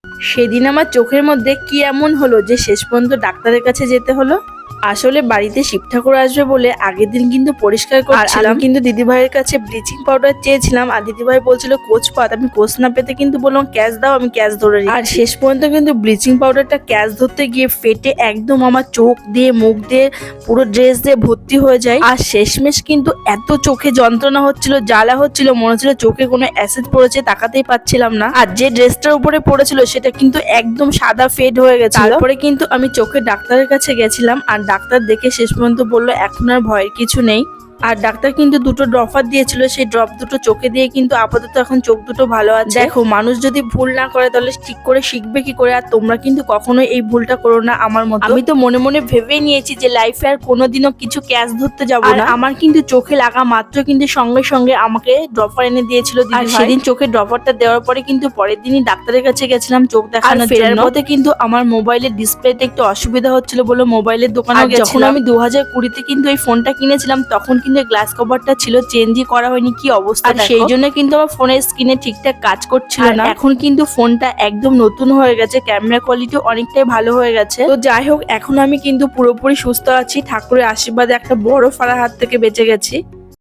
সেদিন আমার চোখের মধ্যে কি এমন হলো যে শেষ পর্যন্ত ডাক্তারের কাছে যেতে হলো। আসলে বাড়িতে শিব ঠাকুর আসবে বলে আগের দিন কিন্তু পরিষ্কার করছিলাম, কিন্তু দিদিভাইয়ের কাছে ব্লিচিং পাউডার চেয়েছিলাম আর দিদিভাই বলছিল কোচ পাত। আমি কোচ না পেতে কিন্তু বললাম ক্যাচ দাও, আমি ক্যাচ ধরে নিই। আর শেষ পর্যন্ত কিন্তু ব্লিচিং পাউডারটা ক্যাচ ধরতে গিয়ে ফেটে একদম আমার চোখ দিয়ে মুখ দিয়ে পুরো ড্রেস দিয়ে ভর্তি হয়ে যায়। আর শেষমেশ কিন্তু এত চোখে যন্ত্রণা হচ্ছিল, জ্বালা হচ্ছিল, মনে হচ্ছিল চোখে কোনো অ্যাসিড পড়েছে, তাকাতেই পাচ্ছিলাম না। আর যে ড্রেসটার উপরে পড়েছিল সেটা কিন্তু একদম সাদা ফেড হয়ে গেছে। তারপরে কিন্তু আমি চোখের ডাক্তারের কাছে গেছিলাম আর ডাক্তার দেখে শেষ পর্যন্ত বললো এখন আর ভয়ের কিছু নেই। আর ডাক্তার কিন্তু দুটো ড্রপার দিয়েছিল, সেই ড্রপ দুটো চোখে দিয়ে কিন্তু আপাতত এখন চোখ দুটো ভালো আছে। দেখো, মানুষ যদি ভুল না করে তাহলে ঠিক করে শিখবে কি করে? আর তোমরা কিন্তু কখনোই এই ভুলটা করো না আমার মতো। আমি তো মনে মনে ভেবে নিয়েছি যে লাইফে আর কোনোদিনও কিছু ক্যাচ ধরতে যাবো না। আমার কিন্তু চোখে লাগা মাত্র কিন্তু সঙ্গে সঙ্গে আমাকে ড্রপার এনে দিয়েছিল দিদি। সেদিন চোখে ড্রপারটা দেওয়ার পরে কিন্তু পরের দিনই ডাক্তারের কাছে গেছিলাম চোখ দেখানোর জন্য। ফেরার পথে কিন্তু আমার মোবাইলের ডিসপ্লেতে একটু অসুবিধা হচ্ছিল বলে মোবাইলের দোকানে গেছিলাম। যখন আমি 2020-তে কিন্তু এই ফোনটা কিনেছিলাম তখন কিন্তু গ্লাস কভারটা ছিল চেঞ্জই করা হয়নি, কি অবস্থা। সেই জন্য কিন্তু আমার ফোনের স্ক্রিনে ঠিকঠাক কাজ করছিল না। এখন কিন্তু ফোনটা একদম নতুন হয়ে গেছে, ক্যামেরা কোয়ালিটি অনেকটাই ভালো হয়ে গেছে। তো যাই হোক, এখন আমি কিন্তু পুরোপুরি সুস্থ আছি, ঠাকুরের আশীর্বাদে একটা বড় ফাড়ার হাত থেকে বেঁচে গেছি।